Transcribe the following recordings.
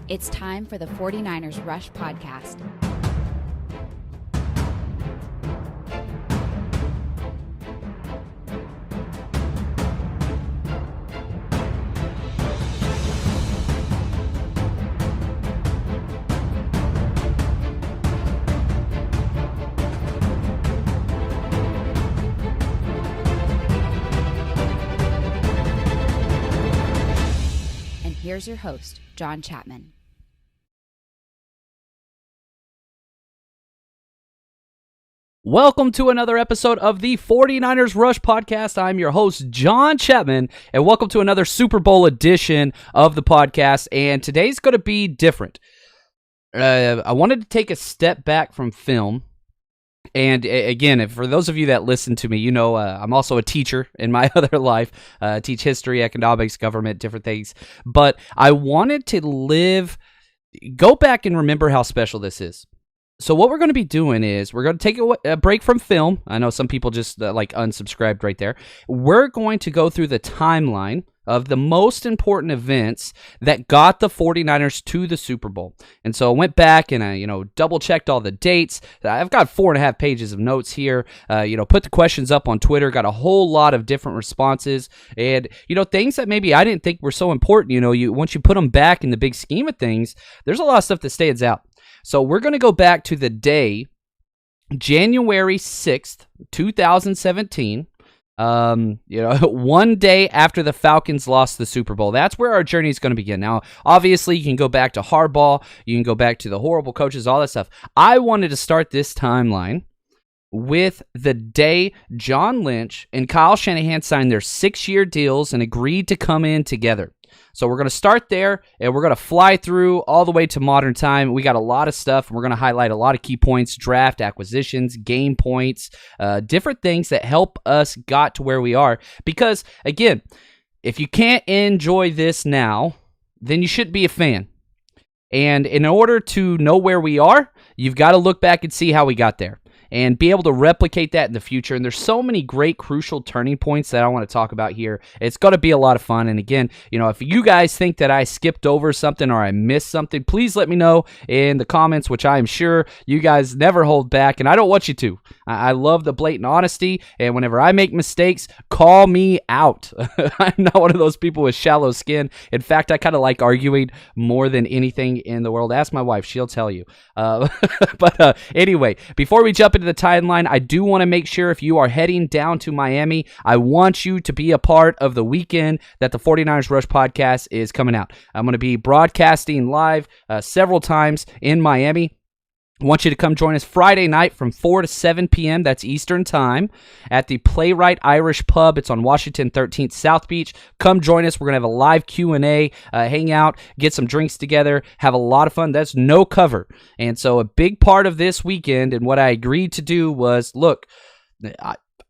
It's time for the 49ers Rush podcast. And here's your host, John Chapman. Welcome to another episode of the 49ers Rush podcast. I'm your host, John Chapman, and welcome to another Super Bowl edition of the podcast. And today's going to be different. I wanted to take a step back from film. And again, for those of you that listen to me, you know I'm also a teacher in my other life. I teach history, economics, government, different things. But I wanted to go back and remember how special this is. So what we're going to be doing is we're going to take a break from film. I know some people just unsubscribed right there. We're going to go through the timeline of the most important events that got the 49ers to the Super Bowl. And so I went back and I, double-checked all the dates. I've got 4.5 pages of notes here. Put the questions up on Twitter. Got a whole lot of different responses. And, things that maybe I didn't think were so important. Once you put them back in the big scheme of things, there's a lot of stuff that stands out. So we're going to go back to the day, January 6th, 2017, one day after the Falcons lost the Super Bowl. That's where our journey is going to begin. Now, obviously, you can go back to Harbaugh, you can go back to the horrible coaches, all that stuff. I wanted to start this timeline with the day John Lynch and Kyle Shanahan signed their 6-year deals and agreed to come in together. So we're going to start there, and we're going to fly through all the way to modern time. We got a lot of stuff, and we're going to highlight a lot of key points, draft, acquisitions, game points, different things that help us got to where we are. Because, again, if you can't enjoy this now, then you shouldn't be a fan. And in order to know where we are, you've got to look back and see how we got there and be able to replicate that in the future. And there's so many great, crucial turning points that I want to talk about here. It's going to be a lot of fun. And again, if you guys think that I skipped over something or I missed something, please let me know in the comments, which I am sure you guys never hold back. And I don't want you to. I love the blatant honesty. And whenever I make mistakes, call me out. I'm not one of those people with shallow skin. In fact, I kind of like arguing more than anything in the world. Ask my wife. She'll tell you. But anyway, before we jump into the timeline, I do want to make sure if you are heading down to Miami, I want you to be a part of the weekend that the 49ers Rush podcast is coming out. I'm going to be broadcasting live several times in Miami. I want you to come join us Friday night from 4 to 7 p.m. That's Eastern Time at the Playwright Irish Pub. It's on Washington 13th South Beach. Come join us. We're going to have a live Q&A, hang out, get some drinks together, have a lot of fun. That's no cover. And so a big part of this weekend and what I agreed to do was, look,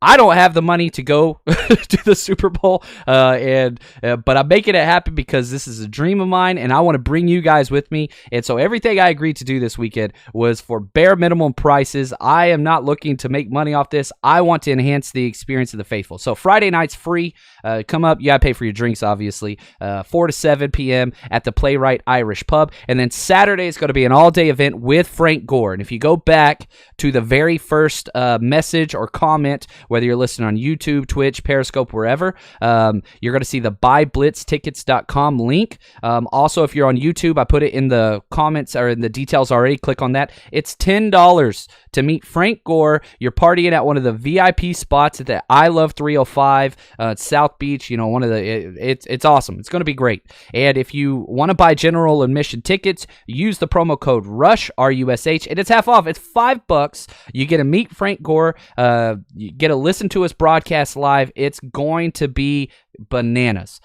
I don't have the money to go to the Super Bowl, but I'm making it happen because this is a dream of mine, and I want to bring you guys with me. And so everything I agreed to do this weekend was for bare minimum prices. I am not looking to make money off this. I want to enhance the experience of the faithful. So Friday night's free. Come up. You got to pay for your drinks, obviously. 4 to 7 p.m. at the Playwright Irish Pub. And then Saturday is going to be an all-day event with Frank Gore. And if you go back to the very first message or comment, whether you're listening on YouTube, Twitch, Periscope, wherever, you're going to see the buyblitztickets.com link. Also, if you're on YouTube, I put it in the comments or in the details already. Click on that. It's $10 to meet Frank Gore. You're partying at one of the VIP spots at the I Love 305 South Beach. It's awesome. It's going to be great. And if you want to buy general admission tickets, use the promo code RUSH, RUSH, and it's half off. It's $5. You get to meet Frank Gore. You get to listen to us broadcast live. It's going to be bananas.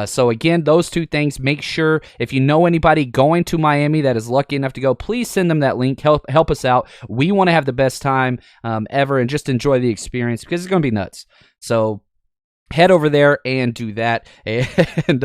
So again, those two things, make sure if you know anybody going to Miami that is lucky enough to go, please send them that link. Help us out. We want to have the best time ever and just enjoy the experience because it's going to be nuts. So head over there and do that. And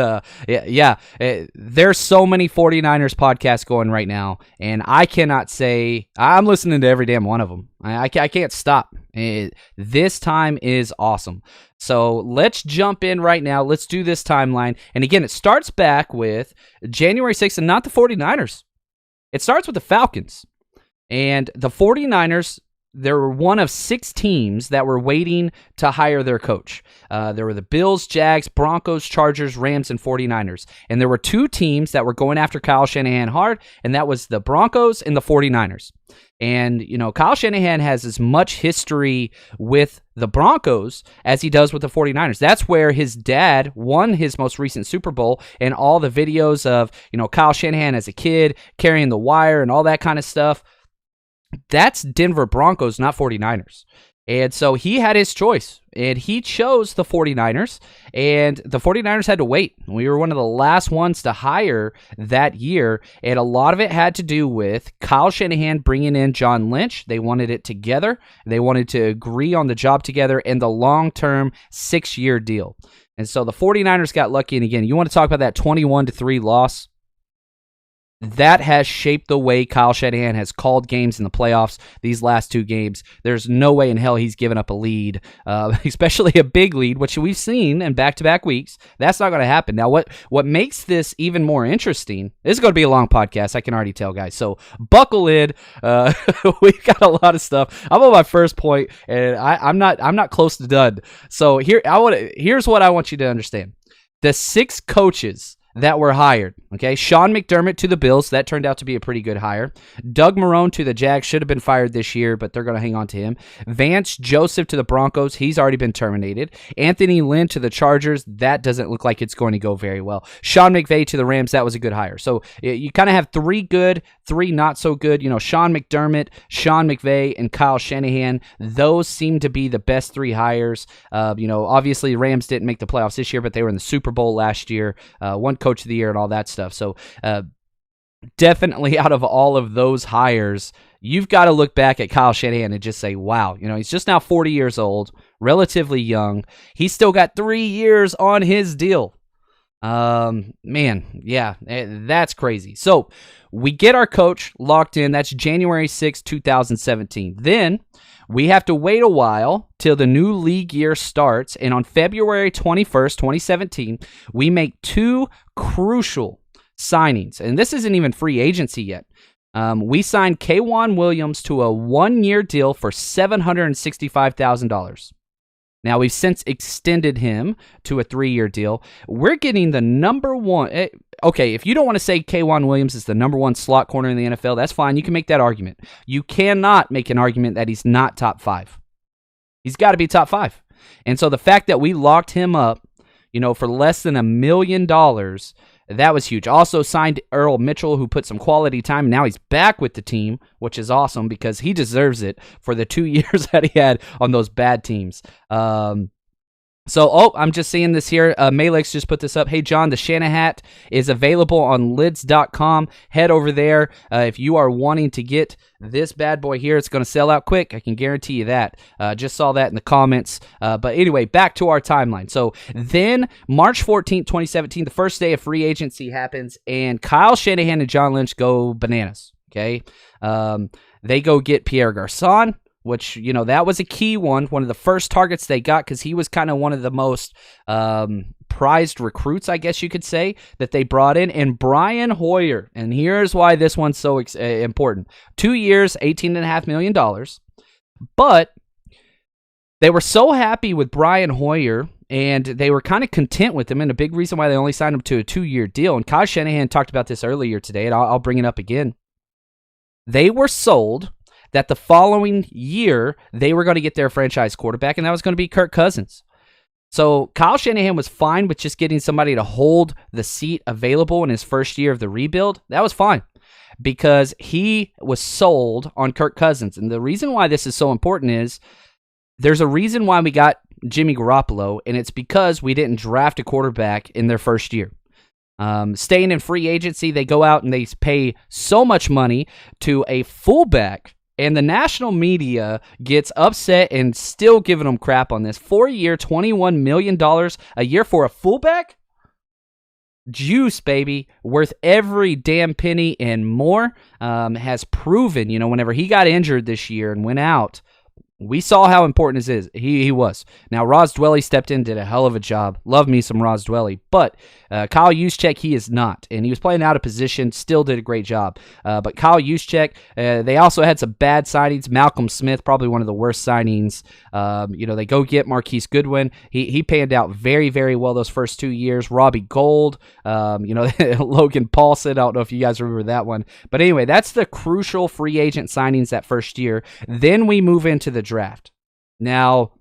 there's so many 49ers podcasts going right now, and I cannot say I'm listening to every damn one of them. I can't stop. This time is awesome. So let's jump in right now. Let's do this timeline. And again, it starts back with January 6th, and not the 49ers. It starts with the Falcons. And the 49ers, there were one of 6 teams that were waiting to hire their coach. There were the Bills, Jags, Broncos, Chargers, Rams, and 49ers. And there were 2 teams that were going after Kyle Shanahan hard, and that was the Broncos and the 49ers. And, Kyle Shanahan has as much history with the Broncos as he does with the 49ers. That's where his dad won his most recent Super Bowl, and all the videos of, Kyle Shanahan as a kid carrying the wire and all that kind of stuff. That's Denver Broncos, not 49ers. And so he had his choice, and he chose the 49ers, and the 49ers had to wait. We were one of the last ones to hire that year, and a lot of it had to do with Kyle Shanahan bringing in John Lynch. They wanted it together. They wanted to agree on the job together and the long-term 6-year deal. And so the 49ers got lucky, and again, you want to talk about that 21-3 loss? That has shaped the way Kyle Shanahan has called games in the playoffs these last 2 games. There's no way in hell he's given up a lead, especially a big lead, which we've seen in back-to-back weeks. That's not going to happen. Now, what makes this even more interesting, this is going to be a long podcast, I can already tell, guys. So buckle in. We've got a lot of stuff. I'm on my first point, and I'm not close to done. So here's what I want you to understand. The 6 coaches that were hired, okay? Sean McDermott to the Bills. That turned out to be a pretty good hire. Doug Marrone to the Jags. Should have been fired this year, but they're going to hang on to him. Vance Joseph to the Broncos. He's already been terminated. Anthony Lynn to the Chargers. That doesn't look like it's going to go very well. Sean McVay to the Rams. That was a good hire. So you kind of have 3 good, 3 not so good. Sean McDermott, Sean McVay, and Kyle Shanahan. Those seem to be the best 3 hires. Obviously Rams didn't make the playoffs this year, but they were in the Super Bowl last year. One coach of the year and all that stuff. So definitely out of all of those hires, you've got to look back at Kyle Shanahan and just say, wow, he's just now 40 years old, relatively young. He's still got 3 years on his deal. That's crazy. So we get our coach locked in. That's January 6, 2017. Then we have to wait a while till the new league year starts, and on February 21st, 2017, we make 2 crucial signings, and this isn't even free agency yet. We signed K'Wan Williams to a 1-year deal for $765,000. Now, we've since extended him to a 3-year deal. We're getting the number one. Okay, if you don't want to say K'Wan Williams is the number 1 slot corner in the NFL, that's fine. You can make that argument. You cannot make an argument that he's not top 5. He's got to be top 5. And so the fact that we locked him up, for less than $1 million, that was huge. Also signed Earl Mitchell, who put some quality time. Now he's back with the team, which is awesome because he deserves it for the 2 years that he had on those bad teams. I'm just seeing this here. Malex just put this up. Hey, John, the Shanahan is available on lids.com. Head over there. If you are wanting to get this bad boy here, it's going to sell out quick. I can guarantee you that. Just saw that in the comments. But anyway, back to our timeline. So then March 14th, 2017, the first day of free agency happens, and Kyle Shanahan and John Lynch go bananas. Okay. They go get Pierre Garçon, which, that was a key one of the first targets they got because he was kind of one of the most prized recruits, I guess you could say, that they brought in. And Brian Hoyer, and here's why this one's so important. 2 years, $18.5 million. But they were so happy with Brian Hoyer, and they were kind of content with him, and a big reason why they only signed him to a 2-year deal. And Kyle Shanahan talked about this earlier today, and I'll bring it up again. They were sold that the following year, they were going to get their franchise quarterback, and that was going to be Kirk Cousins. So Kyle Shanahan was fine with just getting somebody to hold the seat available in his first year of the rebuild. That was fine because he was sold on Kirk Cousins. And the reason why this is so important is there's a reason why we got Jimmy Garoppolo, and it's because we didn't draft a quarterback in their first year. Staying in free agency, they go out and they pay so much money to a fullback And the national media gets upset and still giving them crap on this. 4-year, $21 million a year for a fullback? Juice, baby. Worth every damn penny and more. Has proven, whenever he got injured this year and went out, we saw how important this is. He was. Now, Roz Dwelly stepped in, did a hell of a job. Love me some Roz Dwelly. But Kyle Juszczyk, he is not. And he was playing out of position, still did a great job. But Kyle Juszczyk, they also had some bad signings. Malcolm Smith, probably one of the worst signings. They go get Marquise Goodwin. He panned out very, very well those first 2 years. Robbie Gould, Logan Paulson. I don't know if you guys remember that one. But anyway, that's the crucial free agent signings that first year. Then we move into the draft. Now,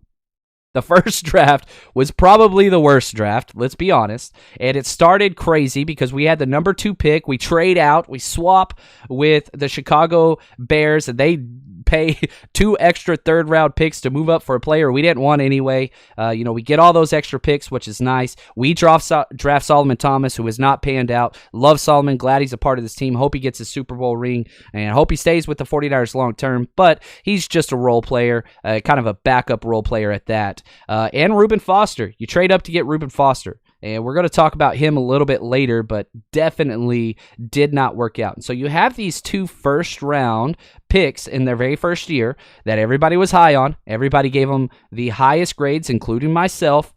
the first draft was probably the worst draft, let's be honest. And it started crazy because we had the number 2 pick. We trade out. We swap with the Chicago Bears, and they pay 2 extra third-round picks to move up for a player we didn't want anyway. We get all those extra picks, which is nice. We draft Solomon Thomas, who is not panned out. Love Solomon. Glad he's a part of this team. Hope he gets his Super Bowl ring, and hope he stays with the 49ers long-term. But he's just a role player, kind of a backup role player at that. And Reuben Foster. You trade up to get Reuben Foster. And we're going to talk about him a little bit later, but definitely did not work out. And so you have these 2 first-round picks in their very first year that everybody was high on. Everybody gave them the highest grades, including myself.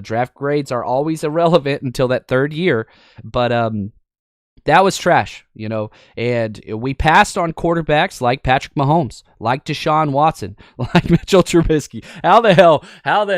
Draft grades are always irrelevant until that 3rd year. But that was trash, and we passed on quarterbacks like Patrick Mahomes, like Deshaun Watson, like Mitchell Trubisky. How the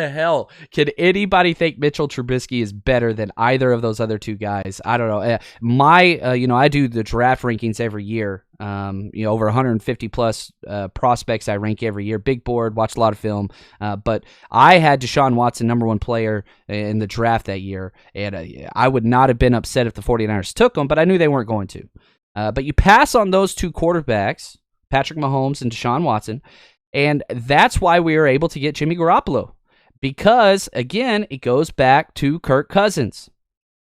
hell can anybody think Mitchell Trubisky is better than either of those other 2 guys? I don't know. I do the draft rankings every year. Over 150 plus prospects I rank every year. Big board, watch a lot of film. But I had Deshaun Watson number 1 player in the draft that year, and I would not have been upset if the 49ers took him, but I knew they weren't going to. But you pass on those 2 quarterbacks, Patrick Mahomes and Deshaun Watson, and that's why we were able to get Jimmy Garoppolo. Because, again, it goes back to Kirk Cousins.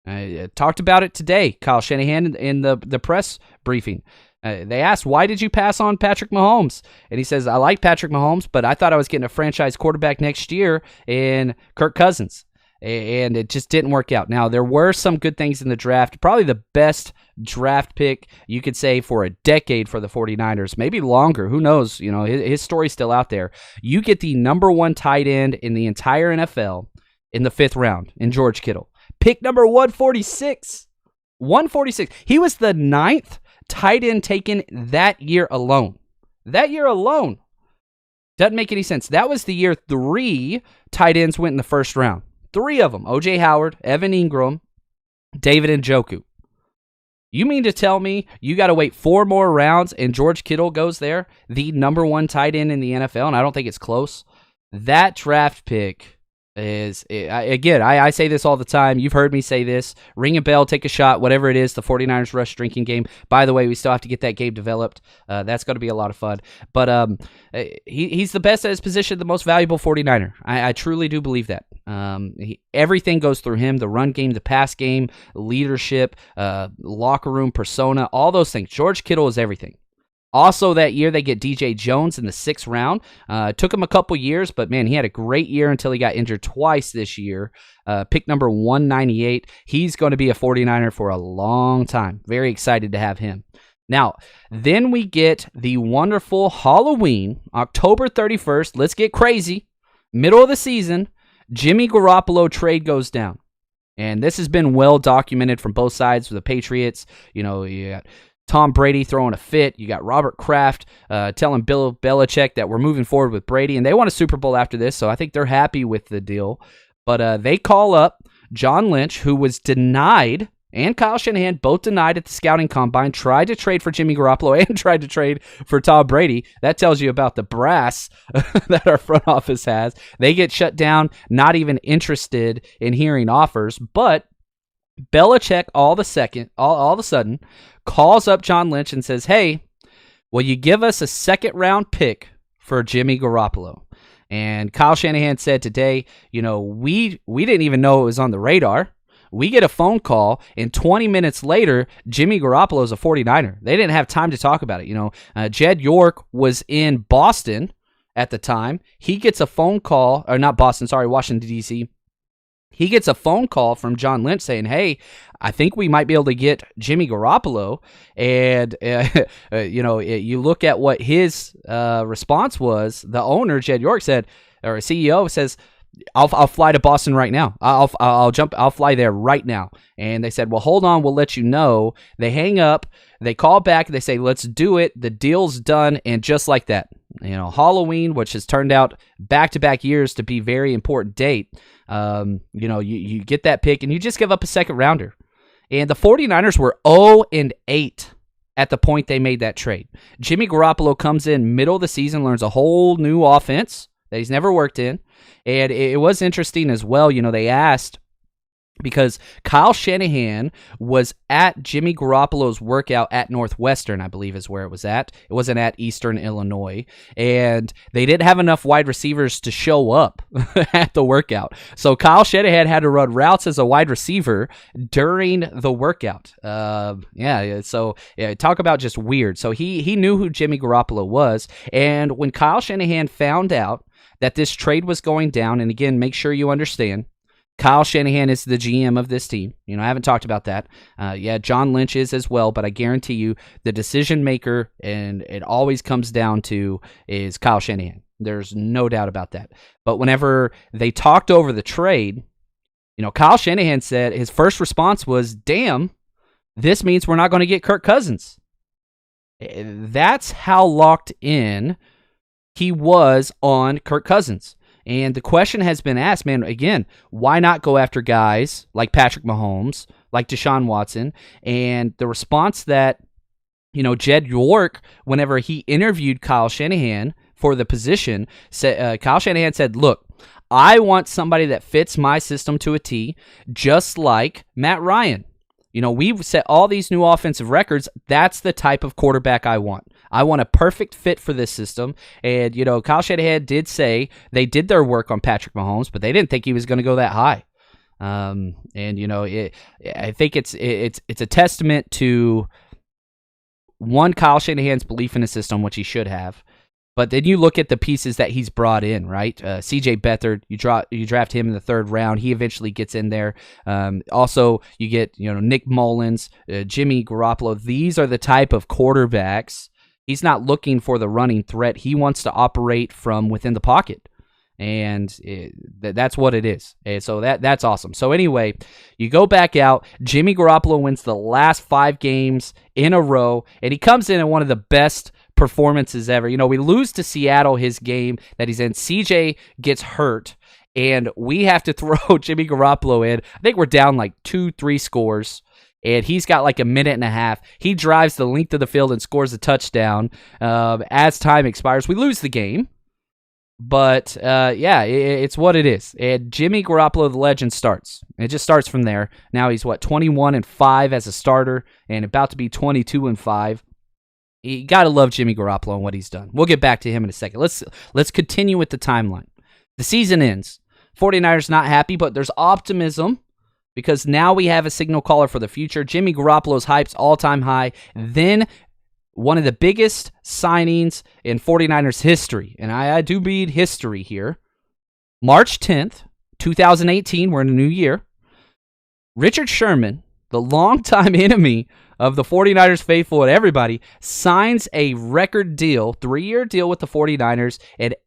I talked about it today, Kyle Shanahan, in the press briefing. They asked, why did you pass on Patrick Mahomes? And he says, I like Patrick Mahomes, but I thought I was getting a franchise quarterback next year in Kirk Cousins. And it just didn't work out. Now, there were some good things in the draft. Probably the best draft pick, you could say, for a decade for the 49ers. Maybe longer. Who knows? His story's still out there. You get the number 1 tight end in the entire NFL in the 5th round in George Kittle. Pick number 146. 146. He was the 9th tight end taken that year alone. Doesn't make any sense. That was the year 3 tight ends went in the 1st round. 3 of them. O.J. Howard, Evan Ingram, David Njoku. You mean to tell me you got to wait 4 more rounds and George Kittle goes there, the number 1 tight end in the NFL, and I don't think it's close? That draft pick is, again, I say this all the time. You've heard me say this. Ring a bell, take a shot, whatever it is, the 49ers Rush drinking game. By the way, we still have to get that game developed. That's going to be a lot of fun. But he's the best at his position, the most valuable 49er. I truly do believe that. Everything goes through him, the run game, the pass game, leadership, locker room persona, all those things. George Kittle is everything. Also that year, they get DJ Jones in the 6th round. It took him a couple years, but man, he had a great year until he got injured twice this year. Pick number 198. He's going to be a 49er for a long time. Very excited to have him. Now, then we get the wonderful Halloween, October 31st. Let's get crazy. Middle of the season, Jimmy Garoppolo trade goes down. And this has been well documented from both sides of the Patriots. You got Tom Brady throwing a fit. You got Robert Kraft telling Bill Belichick that we're moving forward with Brady, and they want a Super Bowl after this, so I think they're happy with the deal. But they call up John Lynch, who was denied, and Kyle Shanahan both denied at the scouting combine, tried to trade for Jimmy Garoppolo and tried to trade for Tom Brady. That tells you about the brass that our front office has. They get shut down, not even interested in hearing offers, but Belichick all of a sudden calls up John Lynch and says, hey, will you give us a 2nd-round pick for Jimmy Garoppolo? And Kyle Shanahan said today, we didn't even know it was on the radar. We get a phone call, and 20 minutes later, Jimmy Garoppolo is a 49er. They didn't have time to talk about it. Jed York was in Boston at the time. He gets a phone call, or not Boston, sorry, Washington, D.C. He gets a phone call from John Lynch saying, hey, I think we might be able to get Jimmy Garoppolo. And, you look at what his response was. The owner, Jed York, said, or CEO says, I'll fly to Boston right now. I'll fly there right now. And they said, well, hold on, we'll let you know. They hang up, they call back, they say, let's do it. The deal's done. And just like that, Halloween, which has turned out back-to-back years to be a very important date, you get that pick and you just give up a second rounder. And the 49ers were 0-8 at the point they made that trade. Jimmy Garoppolo comes in middle of the season, learns a whole new offense that he's never worked in. And it was interesting as well. They asked, because Kyle Shanahan was at Jimmy Garoppolo's workout at Northwestern, I believe is where it was at. It wasn't at Eastern Illinois. And they didn't have enough wide receivers to show up at the workout. So Kyle Shanahan had to run routes as a wide receiver during the workout. So talk about just weird. So he knew who Jimmy Garoppolo was. And when Kyle Shanahan found out that this trade was going down, and again, make sure you understand, Kyle Shanahan is the GM of this team. I haven't talked about that. John Lynch is as well, but I guarantee you the decision maker, and it always comes down to, is Kyle Shanahan. There's no doubt about that. But whenever they talked over the trade, Kyle Shanahan said his first response was, damn, this means we're not going to get Kirk Cousins. That's how locked in he was on Kirk Cousins. And the question has been asked, man, again, why not go after guys like Patrick Mahomes, like Deshaun Watson? And the response that, Jed York, whenever he interviewed Kyle Shanahan for the position, Kyle Shanahan said, look, I want somebody that fits my system to a T, just like Matt Ryan. We've set all these new offensive records. That's the type of quarterback I want. I want a perfect fit for this system. And, Kyle Shanahan did say they did their work on Patrick Mahomes, but they didn't think he was going to go that high. I think it's a testament to, one, Kyle Shanahan's belief in the system, which he should have. But then you look at the pieces that he's brought in, right? C.J. Beathard, you draft him in the third round. He eventually gets in there. Also, you get Nick Mullins, Jimmy Garoppolo. These are the type of quarterbacks. He's not looking for the running threat. He wants to operate from within the pocket. And that's what it is. And so that's awesome. So anyway, you go back out. Jimmy Garoppolo wins the last 5 games in a row, and he comes in one of the best performances ever. We lose to Seattle his game that he's in. CJ gets hurt, and we have to throw Jimmy Garoppolo in. I think we're down like 2-3 scores, and he's got like a minute and a half. He drives the length of the field and scores a touchdown. As time expires, we lose the game. But, it's what it is. And Jimmy Garoppolo, the legend, starts. It just starts from there. Now he's, 21-5 as a starter and about to be 22-5. You got to love Jimmy Garoppolo and what he's done. We'll get back to him in a second. Let's continue with the timeline. The season ends. 49ers not happy, but there's optimism because now we have a signal caller for the future. Jimmy Garoppolo's hype's all-time high. Then one of the biggest signings in 49ers history, and I do mean history here, March 10th, 2018, we're in a new year. Richard Sherman, the longtime enemy of the 49ers faithful and everybody, signs a record deal, 3-year deal with the 49ers,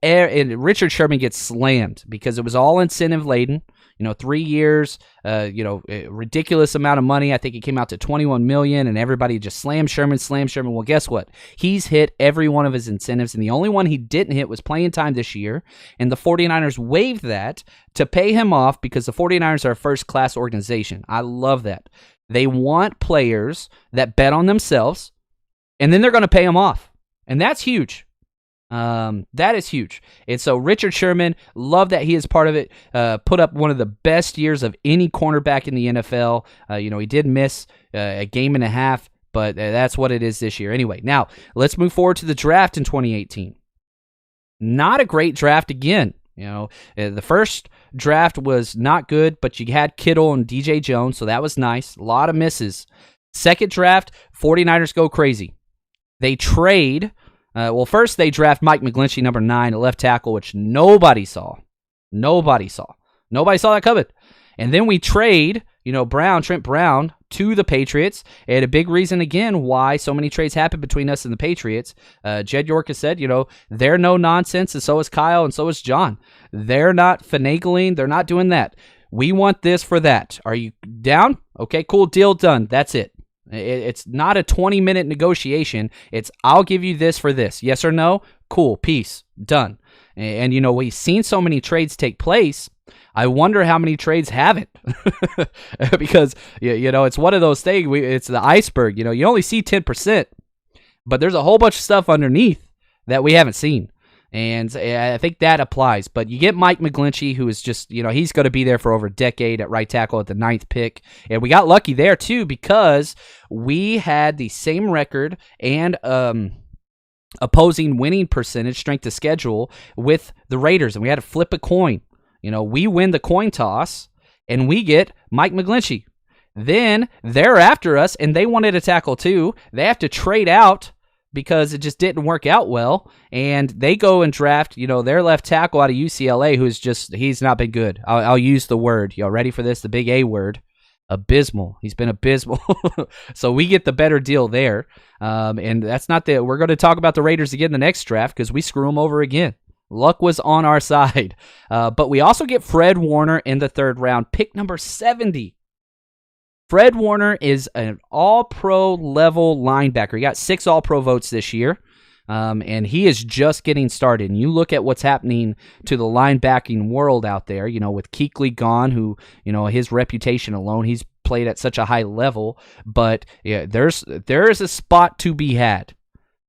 and Richard Sherman gets slammed because it was all incentive-laden. 3 years, a ridiculous amount of money. I think it came out to $21 million, and everybody just slammed Sherman. Well, guess what? He's hit every one of his incentives, and the only one he didn't hit was playing time this year, and the 49ers waived that to pay him off because the 49ers are a first-class organization. I love that. They want players that bet on themselves, and then they're going to pay them off, and that's huge. That is huge. And so Richard Sherman, love that he is part of it, put up one of the best years of any cornerback in the NFL. He did miss a game and a half, but that's what it is this year. Anyway, now let's move forward to the draft in 2018. Not a great draft again. The first draft was not good, but you had Kittle and DJ Jones, so that was nice. A lot of misses. Second draft, 49ers go crazy. They trade. First they draft Mike McGlinchey, number 9, a left tackle, which nobody saw. Nobody saw that coming. And then we trade, Trent Brown, to the Patriots. And a big reason, again, why so many trades happen between us and the Patriots. Jed York has said, they're no nonsense, and so is Kyle, and so is John. They're not finagling. They're not doing that. We want this for that. Are you down? Okay, cool, deal done. That's it. It's not a 20-minute negotiation. It's, I'll give you this for this. Yes or no? Cool, peace, done. And, we've seen so many trades take place. I wonder how many trades haven't. Because, it's one of those things. It's the iceberg. You only see 10%, but there's a whole bunch of stuff underneath that we haven't seen. And I think that applies. But you get Mike McGlinchey, who is just, he's going to be there for over a decade at right tackle at the 9th pick. And we got lucky there, too, because we had the same record and opposing winning percentage, strength of schedule, with the Raiders. And we had to flip a coin. We win the coin toss, and we get Mike McGlinchey. Then they're after us, and they wanted a tackle, too. They have to trade out because it just didn't work out well, and they go and draft, their left tackle out of UCLA, who's he's not been good. I'll use the word. Y'all ready for this? The big A word. Abysmal. He's been abysmal. So we get the better deal there. And that's not we're going to talk about the Raiders again in the next draft because we screw them over again. Luck was on our side. But we also get Fred Warner in the 3rd round, pick number 70. Fred Warner is an all-pro level linebacker. He got 6 all-pro votes this year, and he is just getting started. And you look at what's happening to the linebacking world out there, with Kuechly gone, who, his reputation alone, he's played at such a high level. But yeah, there is a spot to be had.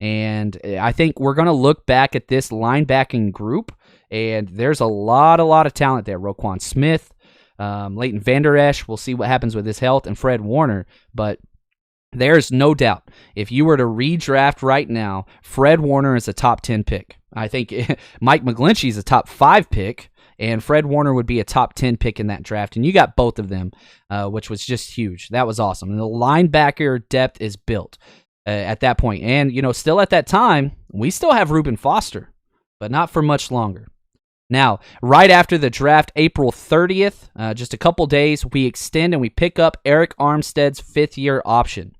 And I think we're going to look back at this linebacking group, and there's a lot of talent there. Roquan Smith, Leighton Vander Esch, we'll see what happens with his health, and Fred Warner. But there's no doubt, if you were to redraft right now, Fred Warner is a top 10 pick. I think Mike McGlinchey is a top 5 pick, and Fred Warner would be a top 10 pick in that draft. And you got both of them, which was just huge. That was awesome. And the linebacker depth is built at that point. And, still at that time, we still have Reuben Foster, but not for much longer. Now, right after the draft, April 30th, just a couple days, we extend and we pick up Eric Armstead's 5th-year option,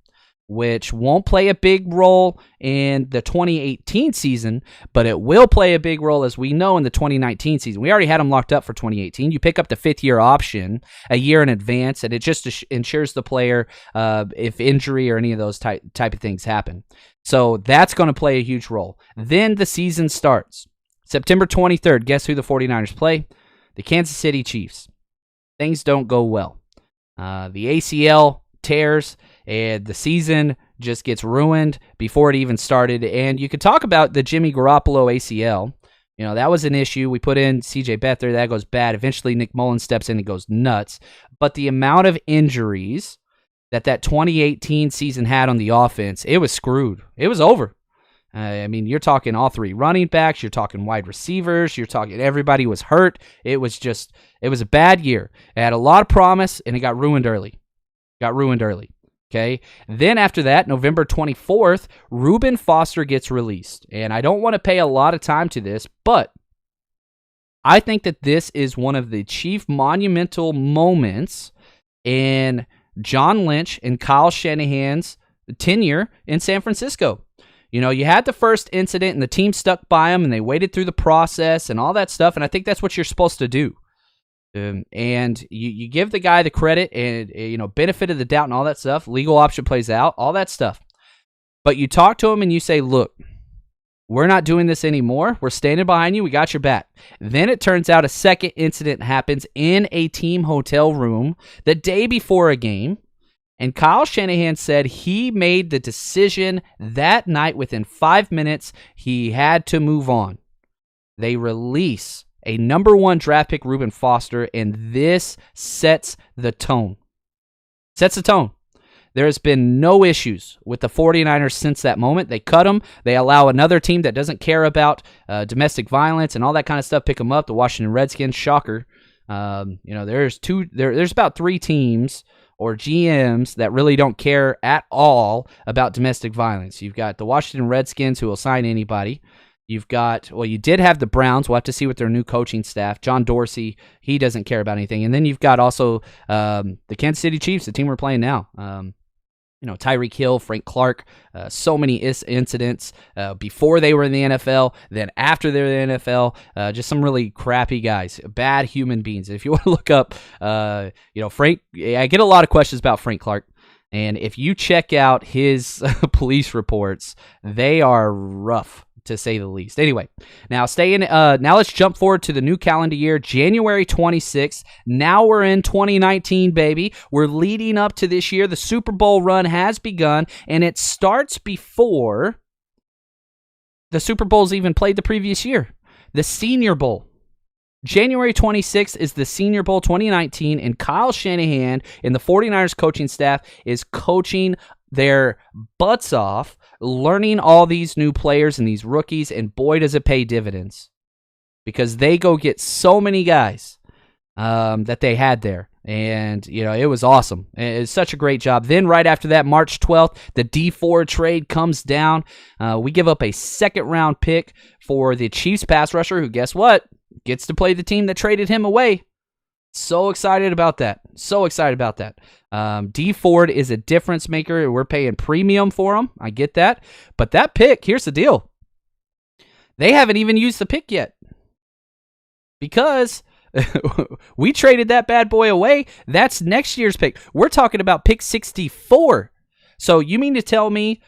which won't play a big role in the 2018 season, but it will play a big role, as we know, in the 2019 season. We already had him locked up for 2018. You pick up the 5th-year option a year in advance, and it just ensures the player if injury or any of those type of things happen. So that's going to play a huge role. Then the season starts. September 23rd, guess who the 49ers play? The Kansas City Chiefs. Things don't go well. The ACL tears, and the season just gets ruined before it even started. And you could talk about the Jimmy Garoppolo ACL. That was an issue. We put in CJ Beathard. That goes bad. Eventually, Nick Mullins steps in and goes nuts. But the amount of injuries that 2018 season had on the offense, it was screwed. It was over. You're talking all 3 running backs. You're talking wide receivers. You're talking everybody was hurt. It was a bad year. It had a lot of promise, and it got ruined early. Okay? Then after that, November 24th, Reuben Foster gets released. And I don't want to pay a lot of time to this, but I think that this is one of the chief monumental moments in John Lynch and Kyle Shanahan's tenure in San Francisco. You had the first incident and the team stuck by them and they waited through the process and all that stuff. And I think that's what you're supposed to do. And you give the guy the credit and, benefit of the doubt and all that stuff. Legal option plays out, all that stuff. But you talk to him and you say, look, we're not doing this anymore. We're standing behind you. We got your back. Then it turns out a second incident happens in a team hotel room the day before a game. And Kyle Shanahan said he made the decision that night within 5 minutes. He had to move on. They release a number 1 draft pick, Reuben Foster, and this sets the tone. There has been no issues with the 49ers since that moment. They cut them. They allow another team that doesn't care about domestic violence and all that kind of stuff pick them up. The Washington Redskins, shocker. There's about 3 teams or GMs that really don't care at all about domestic violence. You've got the Washington Redskins, who will sign anybody. You've got, you did have the Browns. We'll have to see with their new coaching staff. John Dorsey, he doesn't care about anything. And then you've got also the Kansas City Chiefs, the team we're playing now. Tyreek Hill, Frank Clark, so many incidents before they were in the NFL, then after they were in the NFL, just some really crappy guys, bad human beings. If you want to look up, Frank, I get a lot of questions about Frank Clark, and if you check out his police reports, they are rough, to say the least. Anyway, now let's jump forward to the new calendar year, January 26th. Now we're in 2019, baby. We're leading up to this year. The Super Bowl run has begun, and it starts before the Super Bowl's even played the previous year. The Senior Bowl. January 26th is the Senior Bowl 2019, and Kyle Shanahan and the 49ers coaching staff is coaching their butts off, learning all these new players and these rookies, and boy, does it pay dividends, because they go get so many guys that they had there, and it was awesome. It's such a great job. Then right after that, March 12th, the D Ford trade comes down. We give up a second-round pick for the Chiefs pass rusher, who, guess what, gets to play the team that traded him away. So excited about that. D Ford is a difference maker. We're paying premium for him. I get that. But that pick, here's the deal. They haven't even used the pick yet, because we traded that bad boy away. That's next year's pick. We're talking about pick 64. So you mean to tell me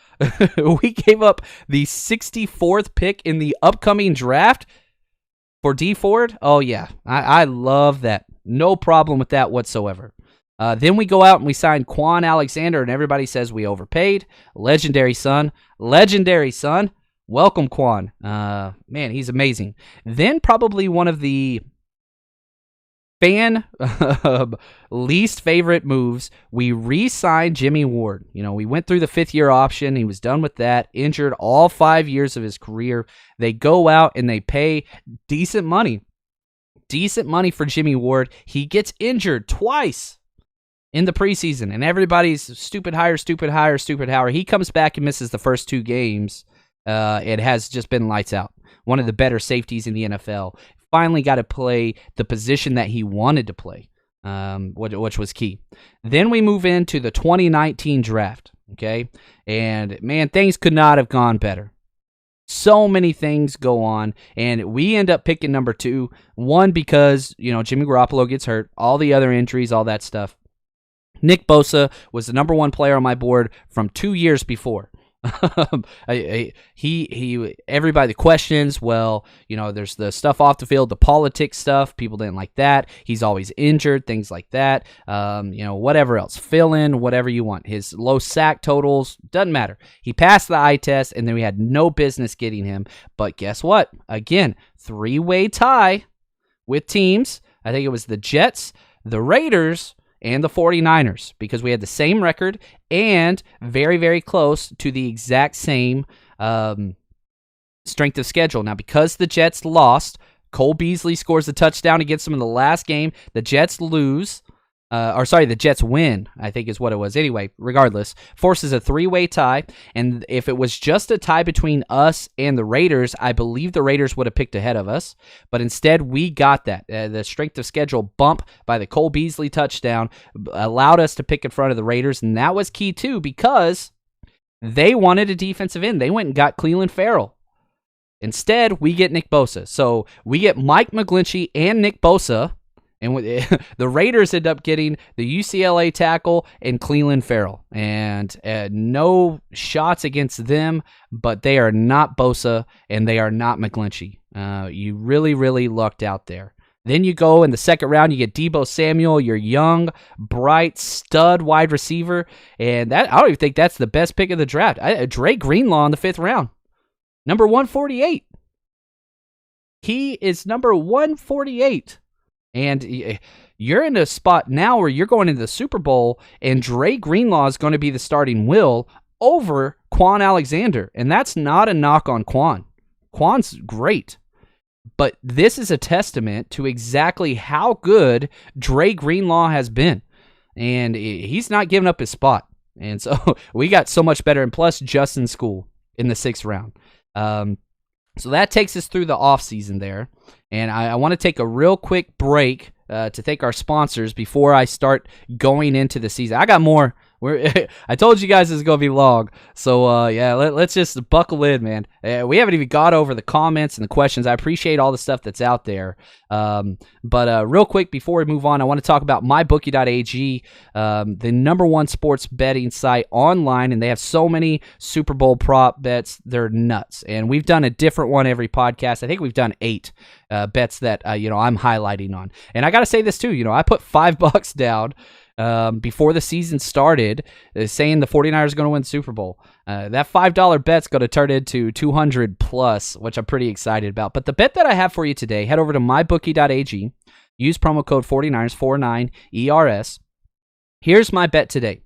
we gave up the 64th pick in the upcoming draft for D Ford? Oh, yeah. I love that. No problem with that whatsoever. Then we go out and we sign Quan Alexander, and everybody says we overpaid. Legendary son. Welcome, Quan. Man, he's amazing. Then probably one of the fan least favorite moves, we re-signed Jimmy Ward. We went through the 5th-year option. He was done with that, injured all 5 years of his career. They go out and they pay decent money for Jimmy Ward. He gets injured twice in the preseason, and everybody's stupid hire. He comes back and misses the first 2 games. It has just been lights out. One of the better safeties in the NFL. Finally got to play the position that he wanted to play, which was key. Then we move into the 2019 draft, okay? And, man, things could not have gone better. So many things go on, and we end up picking number 2. One, because, Jimmy Garoppolo gets hurt, all the other injuries, all that stuff. Nick Bosa was the number 1 player on my board from 2 years before. Everybody, the questions, there's the stuff off the field, the politics stuff. People didn't like that. He's always injured, things like that. Whatever else, fill in whatever you want. His low sack totals, doesn't matter. He passed the eye test, and then we had no business getting him. But guess what? Again, 3-way tie with teams. I think it was the Jets, the Raiders, and the 49ers, because we had the same record and very, very close to the exact same strength of schedule. Now, because the Jets lost, Cole Beasley scores a touchdown against them in the last game. The Jets lose. The Jets win, I think is what it was. Anyway, regardless, forces a 3-way tie, and if it was just a tie between us and the Raiders, I believe the Raiders would have picked ahead of us, but instead we got that. The strength of schedule bump by the Cole Beasley touchdown allowed us to pick in front of the Raiders, and that was key too, because they wanted a defensive end. They went and got Cleveland Farrell. Instead, we get Nick Bosa. So we get Mike McGlinchey and Nick Bosa, and the Raiders end up getting the UCLA tackle and Cleveland Farrell. And no shots against them, but they are not Bosa and they are not McGlinchey. You really, really lucked out there. Then you go in the second round, you get Deebo Samuel, your young, bright, stud wide receiver. And I don't even think that's the best pick of the draft. Dre Greenlaw in the 5th round. Number 148. He is number 148. And you're in a spot now where you're going into the Super Bowl, and Dre Greenlaw is going to be the starting will over Quan Alexander. And that's not a knock on Quan. Quan's great. But this is a testament to exactly how good Dre Greenlaw has been. And he's not giving up his spot. And so we got so much better. And plus, Justin School in the 6th round. So that takes us through the offseason there. And I want to take a real quick break to thank our sponsors before I start going into the season. I got more. I told you guys this is going to be long. So, yeah, let's just buckle in, man. We haven't even got over the comments and the questions. I appreciate all the stuff that's out there. But real quick, before we move on, I want to talk about mybookie.ag, the number one sports betting site online, and they have so many Super Bowl prop bets. They're nuts. And we've done a different one every podcast. I think we've done 8 bets that, I'm highlighting on. And I got to say this, too. I put $5 down before the season started, saying the 49ers are going to win the Super Bowl. That $5 bet's going to turn into 200 plus, which I'm pretty excited about. But the bet that I have for you today, head over to mybookie.ag, use promo code 49ers, 49ERS. Here's my bet today.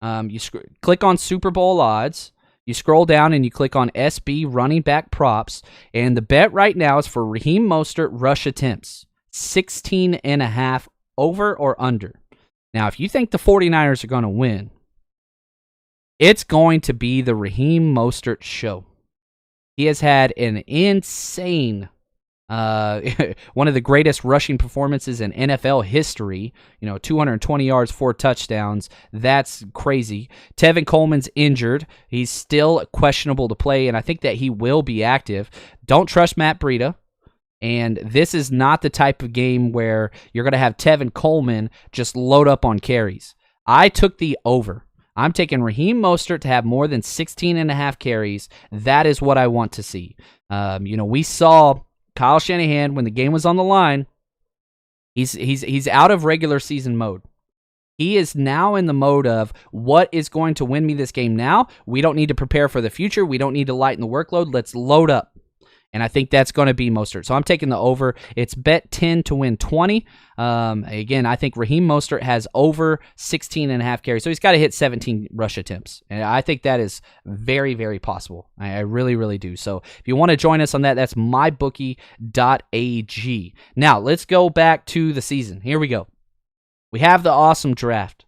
You click on Super Bowl odds. You scroll down and you click on SB running back props. And the bet right now is for Raheem Mostert rush attempts, 16.5 over or under. Now, if you think the 49ers are going to win, it's going to be the Raheem Mostert show. He has had an insane, one of the greatest rushing performances in NFL history. 220 yards, 4 touchdowns. That's crazy. Tevin Coleman's injured. He's still questionable to play, and I think that he will be active. Don't trust Matt Breida. And this is not the type of game where you're going to have Tevin Coleman just load up on carries. I took the over. I'm taking Raheem Mostert to have more than 16.5 carries. That is what I want to see. We saw Kyle Shanahan when the game was on the line. He's out of regular season mode. He is now in the mode of what is going to win me this game now. We don't need to prepare for the future. We don't need to lighten the workload. Let's load up. And I think that's going to be Mostert. So I'm taking the over. It's bet 10 to win 20. Again, I think Raheem Mostert has over 16.5 carries. So he's got to hit 17 rush attempts. And I think that is very, very possible. I really, really do. So if you want to join us on that, that's mybookie.ag. Now, let's go back to the season. Here we go. We have the awesome draft.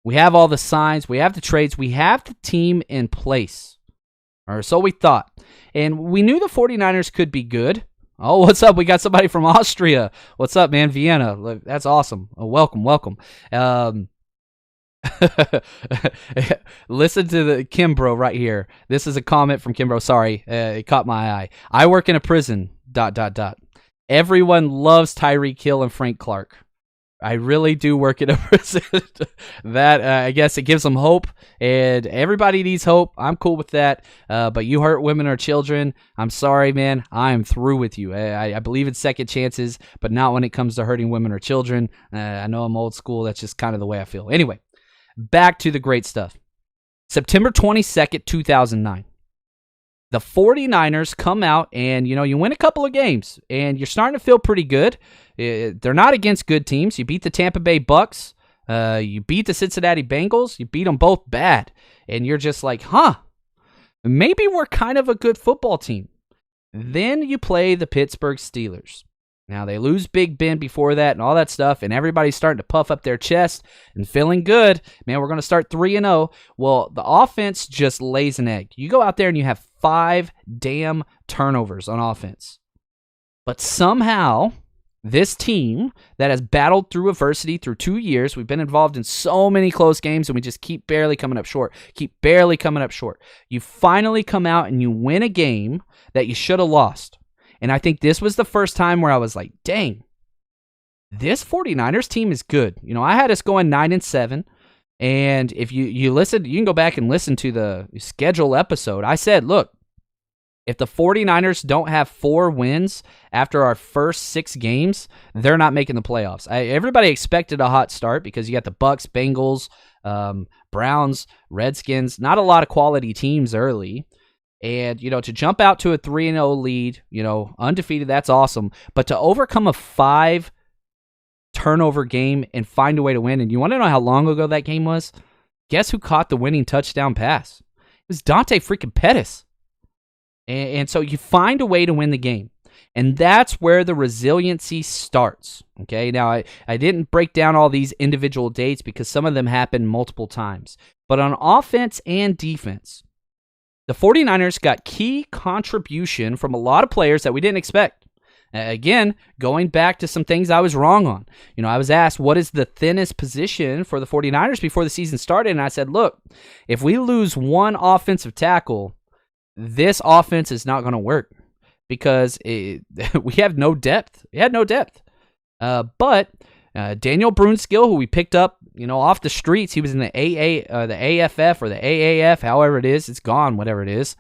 We have all the signs. We have the trades. We have the team in place. Or so we thought. And we knew the 49ers could be good. Oh, what's up? We got somebody from Austria. What's up, man? Vienna. That's awesome. Oh, welcome. Listen to the Kimbro right here. This is a comment from Kimbro. Sorry, it caught my eye. I work in a prison, ... Everyone loves Tyreek Hill and Frank Clark. I really do work in a prison. That, I guess it gives them hope, and everybody needs hope. I'm cool with that, but you hurt women or children, I'm sorry, man. I am through with you. I believe in second chances, but not when it comes to hurting women or children. I know I'm old school. That's just kind of the way I feel. Anyway, back to the great stuff. September 22nd, 2009. The 49ers come out and, you win a couple of games and you're starting to feel pretty good. They're not against good teams. You beat the Tampa Bay Bucks. You beat the Cincinnati Bengals. You beat them both bad. And you're just like, maybe we're kind of a good football team. Then you play the Pittsburgh Steelers. Now, they lose Big Ben before that and all that stuff, and everybody's starting to puff up their chest and feeling good. Man, we're going to start 3-0. Well, the offense just lays an egg. You go out there and you have 5 damn turnovers on offense. But somehow, this team that has battled through adversity through 2 years, we've been involved in so many close games, and we just keep barely coming up short. You finally come out and you win a game that you should have lost. And I think this was the first time where I was like, dang, this 49ers team is good. I had us going 9-7. And if you listen, you can go back and listen to the schedule episode. I said, look, if the 49ers don't have 4 wins after our first 6 games, they're not making the playoffs. Everybody expected a hot start because you got the Bucks, Bengals, Browns, Redskins, not a lot of quality teams early. And, to jump out to a 3-0 lead, undefeated, that's awesome. But to overcome a 5 turnover game and find a way to win. And you want to know how long ago that game was? Guess who caught the winning touchdown pass? It was Dante freaking Pettis. And so you find a way to win the game. And that's where the resiliency starts. Okay, now I didn't break down all these individual dates because some of them happen multiple times. But on offense and defense, the 49ers got key contribution from a lot of players that we didn't expect. Again, going back to some things I was wrong on. I was asked, what is the thinnest position for the 49ers before the season started? And I said, look, if we lose one offensive tackle, this offense is not going to work because we have no depth. We had no depth. But Daniel Brunskill, who we picked up, off the streets, he was in the AFF or the AAF, however it is. It's gone, whatever it is.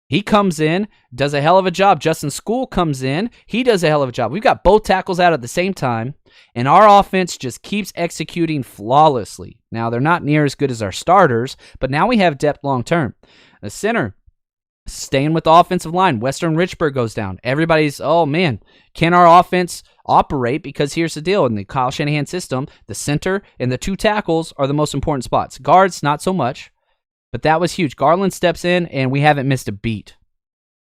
He comes in, does a hell of a job. Justin School comes in. He does a hell of a job. We've got both tackles out at the same time, and our offense just keeps executing flawlessly. Now, they're not near as good as our starters, but now we have depth long term. The center, staying with the offensive line. Western Richburg goes down. Everybody's, oh, man, can our offense operate? Because here's the deal. In the Kyle Shanahan system, the center and the two tackles are the most important spots. Guards, not so much. But that was huge. Garland steps in, and we haven't missed a beat.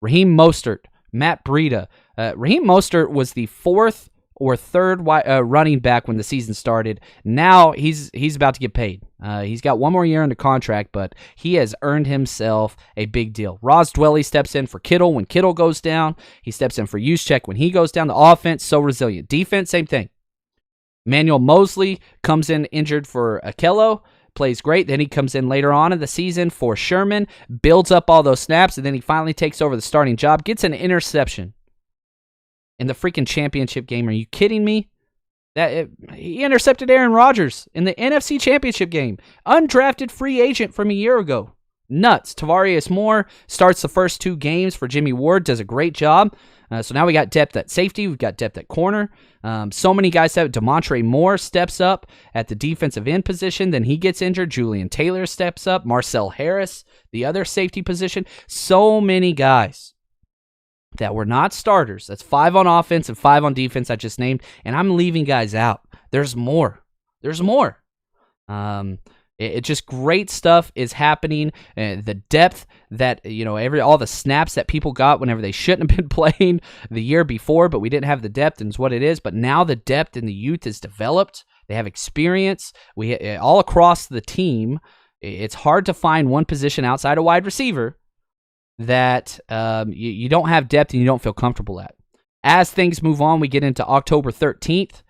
Raheem Mostert, Matt Breida. Raheem Mostert was the fourth or third running back when the season started. Now he's about to get paid. He's got one more year under contract, but he has earned himself a big deal. Ross Dwelley steps in for Kittle when Kittle goes down. He steps in for Juszczyk when he goes down. The offense, so resilient. Defense, same thing. Manuel Mosley comes in injured for Akello. Plays great. Then he comes in later on in the season for Sherman, builds up all those snaps, and then he finally takes over the starting job, gets an interception in the freaking championship game. Are you kidding me? He intercepted Aaron Rodgers in the NFC championship game. Undrafted free agent from a year ago. Nuts. Tavarius Moore starts the first two games for Jimmy Ward, does a great job. So now we got depth at safety. We've got depth at corner. So many guys have. DeMontre Moore steps up at the defensive end position. Then he gets injured. Julian Taylor steps up. Marcel Harris, the other safety position. So many guys that were not starters. That's 5 on offense and 5 on defense I just named. And I'm leaving guys out. There's more. There's more. It just great stuff is happening. The depth that, all the snaps that people got whenever they shouldn't have been playing the year before, but we didn't have the depth, and it's what it is. But now the depth in the youth is developed. They have experience. We all across the team. It's hard to find one position outside a wide receiver that you don't have depth and you don't feel comfortable at. As things move on, we get into October 13th.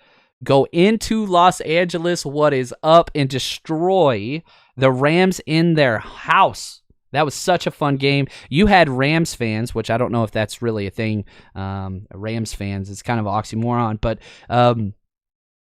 Go into Los Angeles, what is up, and destroy the Rams in their house. That was such a fun game. You had Rams fans, which I don't know if that's really a thing. Rams fans is kind of an oxymoron, but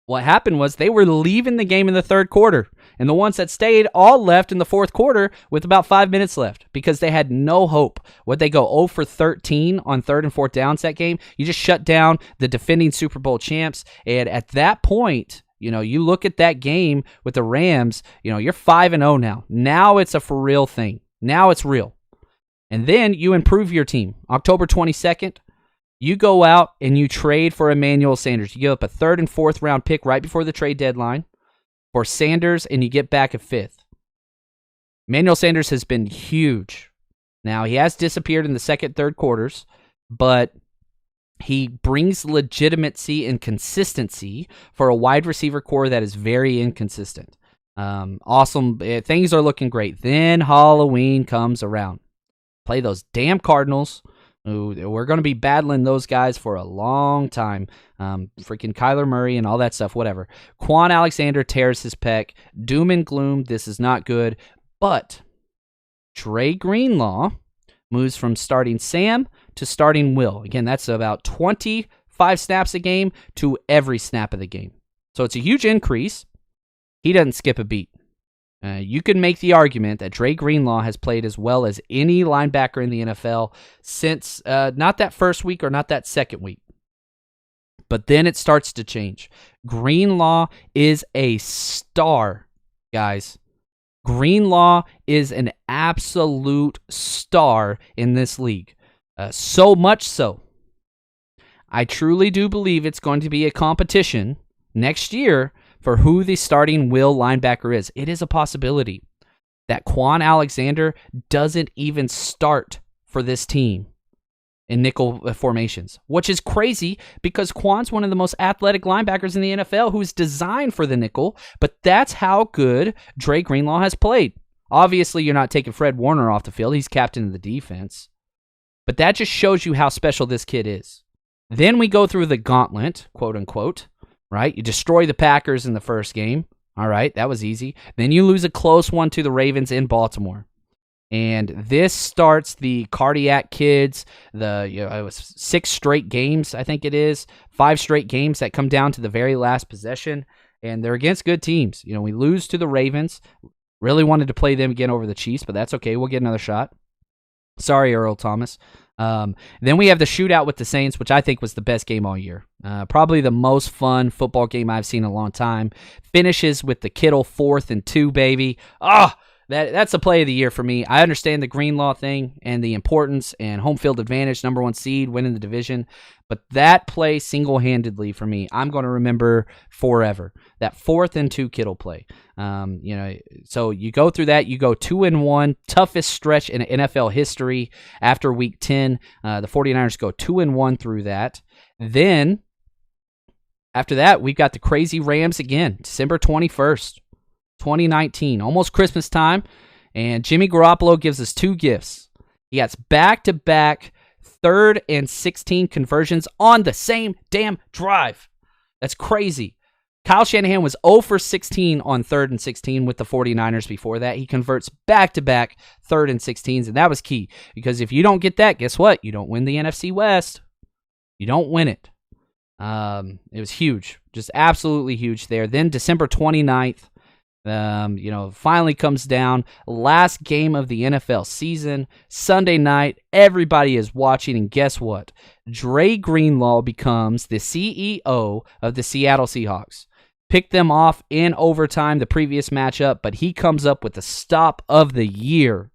what happened was they were leaving the game in the third quarter, and the ones that stayed all left in the fourth quarter with about 5 minutes left because they had no hope. Would they go 0 for 13 on third and fourth downs that game? You just shut down the defending Super Bowl champs, and at that point, you look at that game with the Rams, you're 5-0 now. Now it's a for real thing. Now it's real. And then you improve your team. October 22nd, you go out and you trade for Emmanuel Sanders. You give up a third and fourth round pick right before the trade deadline for Sanders, and you get back a fifth. Emmanuel Sanders has been huge. Now, he has disappeared in the second, third quarters, but he brings legitimacy and consistency for a wide receiver core that is very inconsistent. Awesome. Things are looking great. Then Halloween comes around. Play those damn Cardinals. We're going to be battling those guys for a long time. Freaking Kyler Murray and all that stuff, whatever. Quan Alexander tears his pec. Doom and gloom. This is not good. But Dre Greenlaw moves from starting Sam to starting Will. Again, that's about 25 snaps a game to every snap of the game. So it's a huge increase. He doesn't skip a beat. You can make the argument that Dre Greenlaw has played as well as any linebacker in the NFL since not that first week or not that second week. But then it starts to change. Greenlaw is a star, guys. Greenlaw is an absolute star in this league. So much so, I truly do believe it's going to be a competition next year for who the starting will linebacker is. It is a possibility that Quan Alexander doesn't even start for this team in nickel formations, which is crazy because Quan's one of the most athletic linebackers in the NFL who's designed for the nickel, but that's how good Dre Greenlaw has played. Obviously, you're not taking Fred Warner off the field. He's captain of the defense. But that just shows you how special this kid is. Then we go through the gauntlet, quote unquote, right? You destroy the Packers in the first game. All right, that was easy. Then you lose a close one to the Ravens in Baltimore. And this starts the cardiac kids, it was 6 straight games, I think it is, 5 straight games that come down to the very last possession, and they're against good teams. We lose to the Ravens. Really wanted to play them again over the Chiefs, but that's okay. We'll get another shot. Sorry, Earl Thomas. Then we have the shootout with the Saints, which I think was the best game all year. Probably the most fun football game I've seen in a long time. Finishes with the Kittle 4th and 2, baby. That's the play of the year for me. I understand the Greenlaw thing and the importance and home field advantage, number 1 seed, winning the division. But that play single-handedly for me, I'm going to remember forever. That 4th and 2 Kittle play. So you go through that. You go 2-1, toughest stretch in NFL history after Week 10. The 49ers go 2-1 through that. Then, after that, we've got the crazy Rams again, December 21st. 2019, almost Christmas time, and Jimmy Garoppolo gives us 2 gifts. He gets back-to-back 3rd and 16 conversions on the same damn drive. That's crazy. Kyle Shanahan was 0 for 16 on 3rd and 16 with the 49ers before that. He converts back-to-back 3rd and 16s, and that was key, because if you don't get that, guess what? You don't win the NFC West. You don't win it. It was huge, just absolutely huge there. Then December 29th, finally comes down. Last game of the NFL season. Sunday night, everybody is watching, and guess what? Dre Greenlaw becomes the CEO of the Seattle Seahawks. Picked them off in overtime the previous matchup, but he comes up with the stop of the year.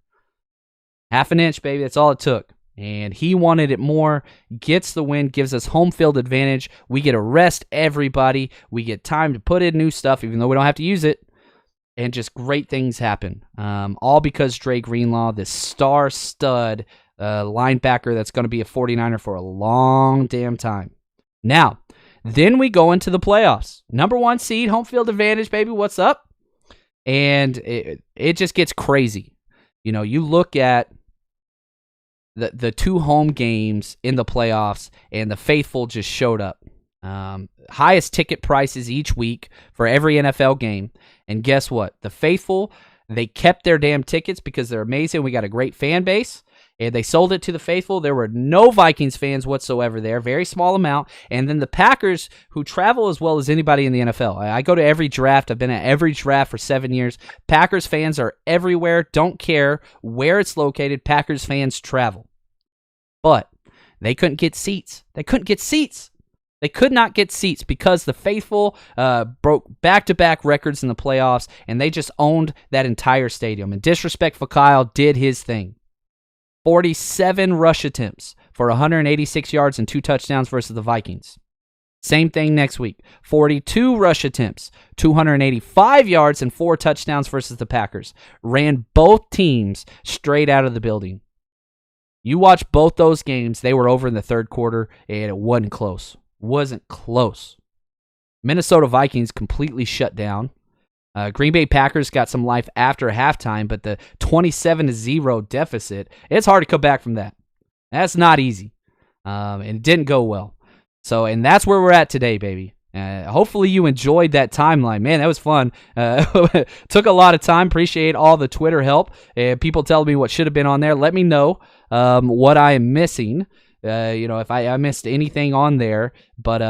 Half an inch, baby. That's all it took. And he wanted it more, gets the win, gives us home field advantage. We get to rest everybody. We get time to put in new stuff, even though we don't have to use it. And just great things happen. All because Dre Greenlaw, this star stud linebacker that's going to be a 49er for a long damn time. Now, then we go into the playoffs. Number 1 seed, home field advantage, baby. What's up? And it just gets crazy. You look at the 2 home games in the playoffs, and the faithful just showed up. Highest ticket prices each week for every NFL game. And guess what? The faithful, they kept their damn tickets because they're amazing. We got a great fan base. And they sold it to the faithful. There were no Vikings fans whatsoever there. Very small amount. And then the Packers, who travel as well as anybody in the NFL. I go to every draft. I've been at every draft for 7 years. Packers fans are everywhere. Don't care where it's located. Packers fans travel. But they couldn't get seats. They could not get seats because the faithful broke back-to-back records in the playoffs, and they just owned that entire stadium. And Disrespectful Kyle did his thing. 47 rush attempts for 186 yards and 2 touchdowns versus the Vikings. Same thing next week. 42 rush attempts, 285 yards and 4 touchdowns versus the Packers. Ran both teams straight out of the building. You watch both those games, they were over in the third quarter, and it wasn't close. Minnesota Vikings completely shut down. Green Bay Packers got some life after halftime, but the 27-0 deficit, it's hard to come back from that. That's not easy. And it didn't go well. And that's where we're at today, baby. Hopefully you enjoyed that timeline. Man, that was fun. Took a lot of time. Appreciate all the Twitter help. People telling me what should have been on there. Let me know what I am missing. If I missed anything on there. But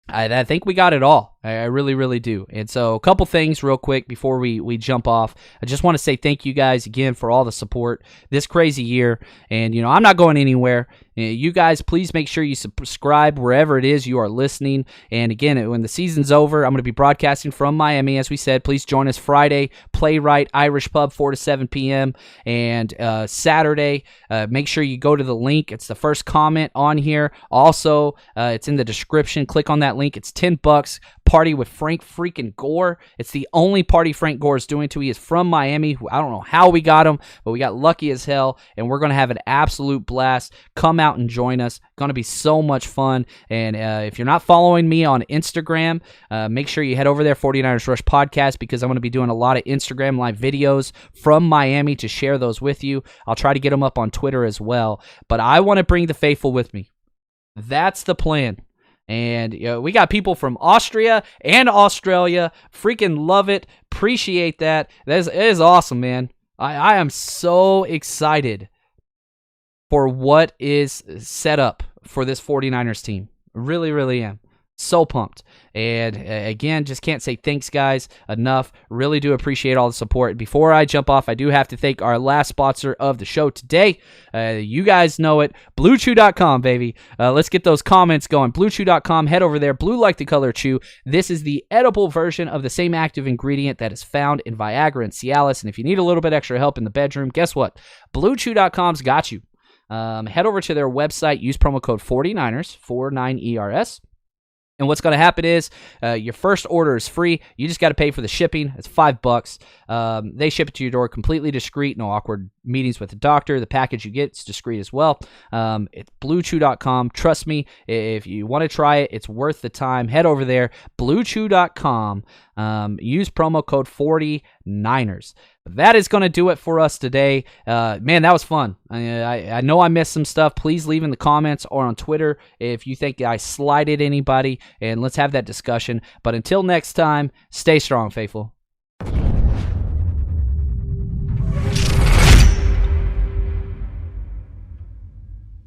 I think we got it all. I really, really do. And so a couple things real quick before we jump off. I just want to say thank you guys again for all the support this crazy year. And, I'm not going anywhere. You guys, please make sure you subscribe wherever it is you are listening. And again, when the season's over, I'm going to be broadcasting from Miami, as we said. Please join us Friday, Playwright Irish Pub, 4 to 7 p.m. And Saturday, make sure you go to the link. It's the first comment on here. Also, it's in the description. Click on that link. It's $10. party with Frank freaking Gore. It's the only party Frank Gore is doing to. He is from Miami. I don't know how we got him, but we got lucky as hell, and we're going to have an absolute blast. Come out and join us. Going to be so much fun. And if you're not following me on Instagram, make sure you head over there, 49ers Rush Podcast, because I'm going to be doing a lot of Instagram live videos from Miami to share those with you. I'll try to get them up on Twitter as well. But I want to bring the faithful with me. That's the plan. And we got people from Austria and Australia. Freaking love it. Appreciate that. It is awesome, man. I am so excited for what is set up for this 49ers team. Really, really am. So pumped. And again, just can't say thanks, guys, enough. Really do appreciate all the support. Before I jump off, I do have to thank our last sponsor of the show today. You guys know it. BlueChew.com, baby. Let's get those comments going. BlueChew.com. Head over there. Blue like the color chew. This is the edible version of the same active ingredient that is found in Viagra and Cialis. And if you need a little bit extra help in the bedroom, guess what? BlueChew.com's got you. Head over to their website. Use promo code 49ers, 49ERS. And what's going to happen is your first order is free. You just got to pay for the shipping. It's $5. They ship it to your door completely discreet. No awkward meetings with the doctor. The package you get is discreet as well. It's BlueChew.com. Trust me, if you want to try it, it's worth the time. Head over there, BlueChew.com. Use promo code 49ers. That is going to do it for us today. Man, that was fun. I know I missed some stuff. Please leave in the comments or on Twitter if you think I slighted anybody, and let's have that discussion. But until next time, stay strong, faithful.